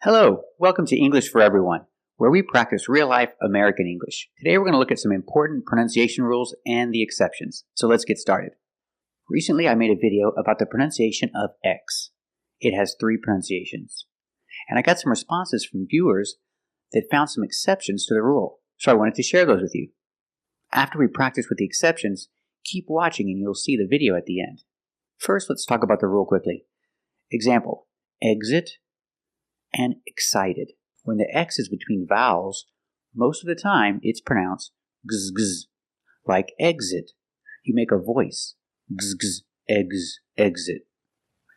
Hello, welcome to English for Everyone, where we practice real-life American English. Today we're going to look at some important pronunciation rules and the exceptions. So let's get started. Recently I made a video about the pronunciation of X. It has 3 pronunciations. And I got some responses from viewers that found some exceptions to the rule. So I wanted to share those with you. After we practice with the exceptions, keep watching and you'll see the video at the end. First, let's talk about the rule quickly. Example, exit and excited. When the X is between vowels, most of the time it's pronounced gz gz, like exit. You make a voice, gz gz, eggs, exit.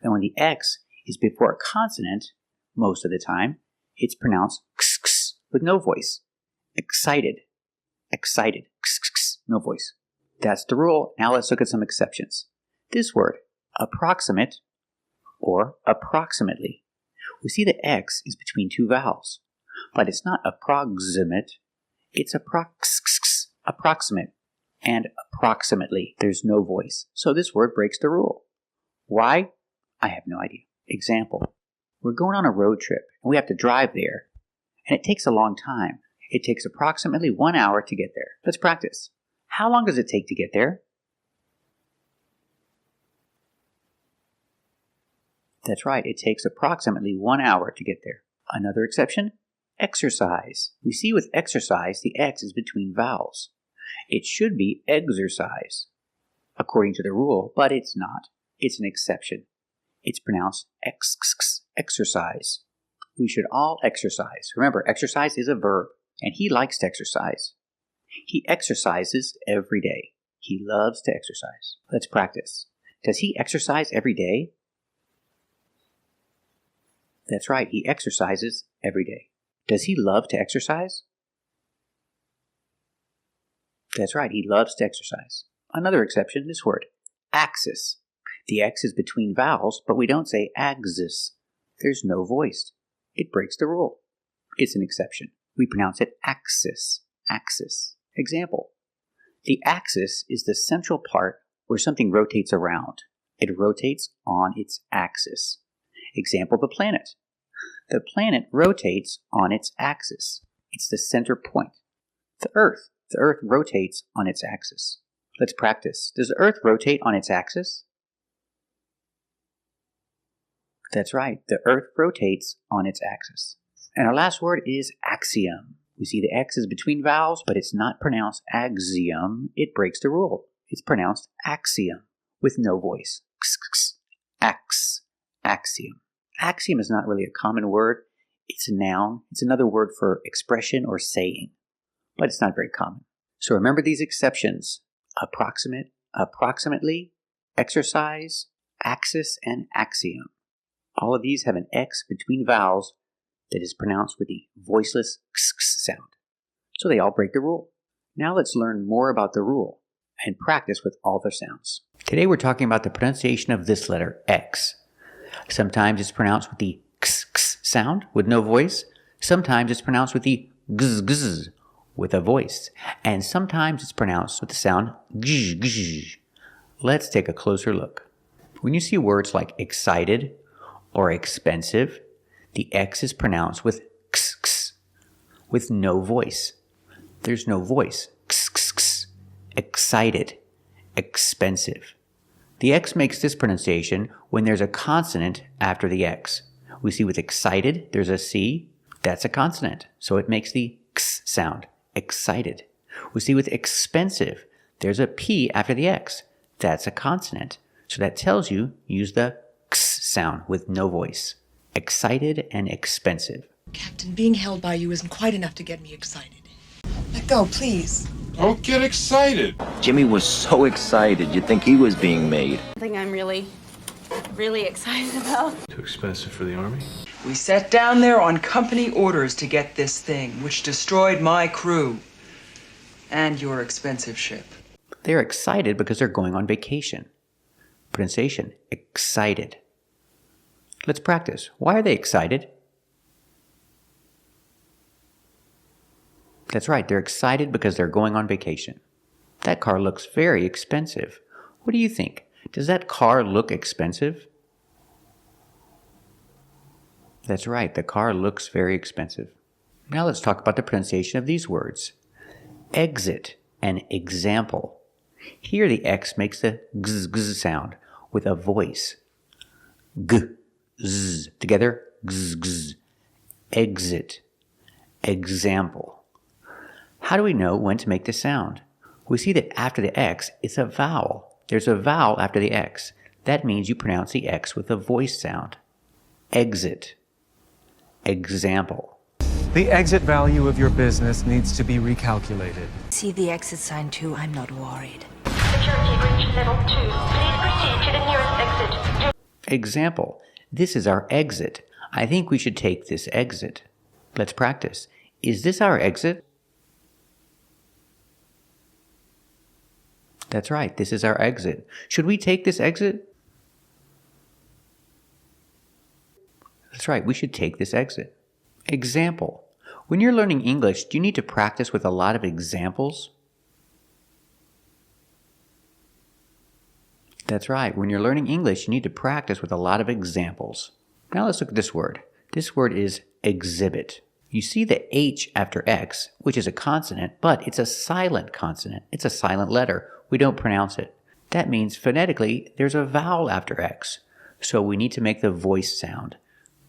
And when the X is before a consonant, most of the time it's pronounced x x with no voice. Excited, excited, x x, no voice. That's the rule. Now let's look at some exceptions. This word, approximate or approximately. We see the X is between 2 vowels, but it's not approximate, it's approximate, and approximately. There's no voice. So this word breaks the rule. Why? I have no idea. Example, we're going on a road trip, and we have to drive there, and it takes a long time. It takes approximately 1 hour to get there. Let's practice. How long does it take to get there? That's right, it takes approximately 1 hour to get there. Another exception, exercise. We see with exercise, the X is between vowels. It should be exercise, according to the rule, but it's not. It's an exception. It's pronounced exercise. We should all exercise. Remember, exercise is a verb, and he likes to exercise. He exercises every day. He loves to exercise. Let's practice. Does he exercise every day? That's right, he exercises every day. Does he love to exercise? That's right, he loves to exercise. Another exception, this word, axis. The X is between vowels, but we don't say axis. There's no voice. It breaks the rule. It's an exception. We pronounce it axis, axis. Example, the axis is the central part where something rotates around. It rotates on its axis. Example, the planet. The planet rotates on its axis. It's the center point. The Earth rotates on its axis. Let's practice. Does the Earth rotate on its axis? That's right, the Earth rotates on its axis. And our last word is axiom. We see the X is between vowels, but it's not pronounced axiom. It breaks the rule. It's pronounced axiom with no voice. Axiom. Axiom is not really a common word. It's a noun. It's another word for expression or saying, but it's not very common. So remember these exceptions: approximate, approximately, exercise, axis, and axiom. All of these have an X between vowels that is pronounced with the voiceless x sound. So they all break the rule. Now let's learn more about the rule and practice with all the sounds. Today we're talking about the pronunciation of this letter, X. Sometimes it's pronounced with the x sound with no voice. Sometimes it's pronounced with the gz with a voice. And sometimes it's pronounced with the sound gz. Let's take a closer look. When you see words like excited or expensive, the X is pronounced with x with no voice. There's no voice. X. Excited, expensive. The X makes this pronunciation when there's a consonant after the X. We see with excited, there's a C. That's a consonant, so it makes the X sound, excited. We see with expensive, there's a P after the X. That's a consonant, so that tells you use the X sound with no voice. Excited and expensive. Captain, being held by you isn't quite enough to get me excited. Let go, please. Don't get excited. Jimmy was so excited, you'd think he was being made. Something I'm really excited about. Too expensive for the army? We sat down there on company orders to get this thing, which destroyed my crew and your expensive ship. They're excited because they're going on vacation. Pronunciation, excited. Let's practice. Why are they excited? That's right, they're excited because they're going on vacation. That car looks very expensive. What do you think? Does that car look expensive? That's right, the car looks very expensive. Now let's talk about the pronunciation of these words. Exit and example. Here the X makes the gz sound with a voice. G, z, together, gz. Exit, example. How do we know when to make this sound? We see that after the X, it's a vowel. There's a vowel after the X. That means you pronounce the X with a voice sound. Exit, example. The exit value of your business needs to be recalculated. See the exit sign too, I'm not worried. Security reached level 2. Please proceed to the nearest exit. Example. This is our exit. I think we should take this exit. Let's practice. Is this our exit? That's right, this is our exit. Should we take this exit? That's right, we should take this exit. Example. When you're learning English, do you need to practice with a lot of examples? That's right, when you're learning English, you need to practice with a lot of examples. Now let's look at this word. This word is exhibit. You see the H after X, which is a consonant, but it's a silent consonant. It's a silent letter. We don't pronounce it. That means phonetically, there's a vowel after X. So we need to make the voice sound.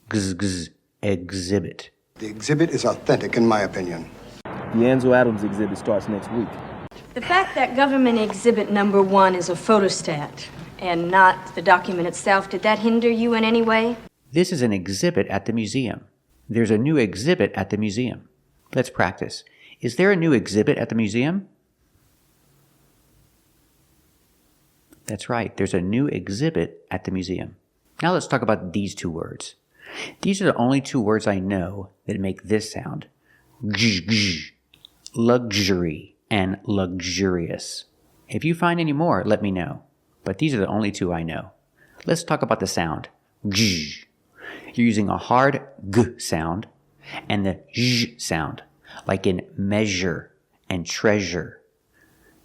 Gz, gz, exhibit. The exhibit is authentic in my opinion. The Ansel Adams exhibit starts next week. The fact that government exhibit number 1 is a photostat and not the document itself, did that hinder you in any way? This is an exhibit at the museum. There's a new exhibit at the museum. Let's practice. Is there a new exhibit at the museum? That's right, there's a new exhibit at the museum. Now let's talk about these two words. These are the only two words I know that make this sound. Gzh, gzh. Luxury and luxurious. If you find any more, let me know. But these are the only two I know. Let's talk about the sound. Gzh. You're using a hard G sound and the Zh sound, like in measure and treasure,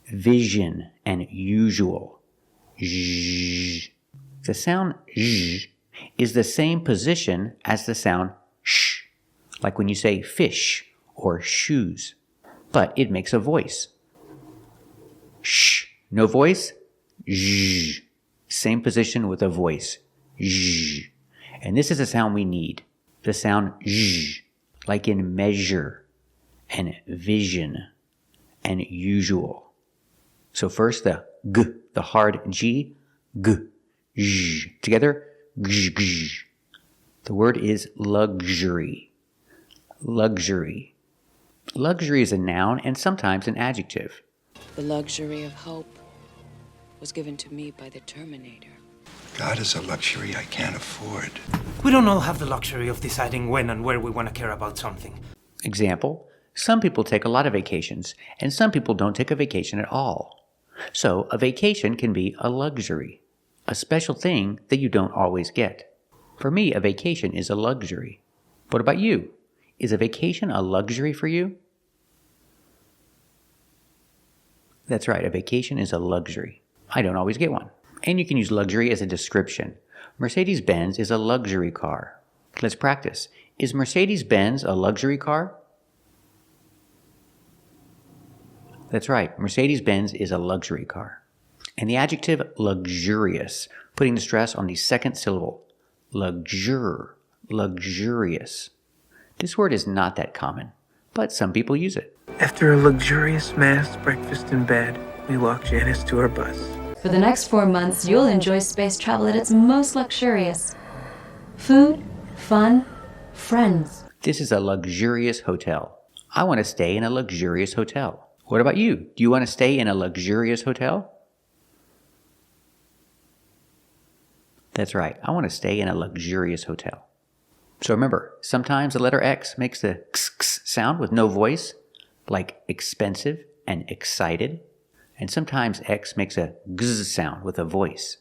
vision and usual. Zh. The sound Zh is the same position as the sound sh, like when you say fish or shoes, but it makes a voice. Sh, no voice. Zh, same position with a voice. Zh. And this is the sound we need. The sound zh, like in measure and vision and usual. So first the g, the hard G, g, zh. Together, gzh, gzh. The word is luxury. Luxury. Luxury is a noun and sometimes an adjective. The luxury of hope was given to me by the Terminator. God is a luxury I can't afford. We don't all have the luxury of deciding when and where we want to care about something. Example, some people take a lot of vacations, and some people don't take a vacation at all. So a vacation can be a luxury, a special thing that you don't always get. For me, a vacation is a luxury. What about you? Is a vacation a luxury for you? That's right, a vacation is a luxury. I don't always get one. And you can use luxury as a description. Mercedes-Benz is a luxury car. Let's practice. Is Mercedes-Benz a luxury car? That's right, Mercedes-Benz is a luxury car. And the adjective luxurious, putting the stress on the second syllable. Luxure, luxurious. This word is not that common, but some people use it. After a luxurious mass breakfast in bed, we walk Janice to our bus. For the next 4 months, you'll enjoy space travel at its most luxurious. Food, fun, friends. This is a luxurious hotel. I want to stay in a luxurious hotel. What about you? Do you want to stay in a luxurious hotel? That's right, I want to stay in a luxurious hotel. So remember, sometimes the letter X makes the x sound with no voice, like expensive and excited. And sometimes X makes a gz sound with a voice,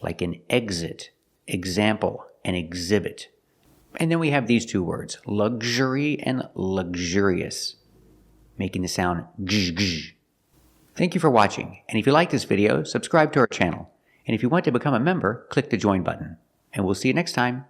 like in exit, example, and exhibit. And then we have these two words, luxury and luxurious, making the sound gzh, gzh. Thank you for watching. And if you like this video, subscribe to our channel. And if you want to become a member, click the join button. And we'll see you next time.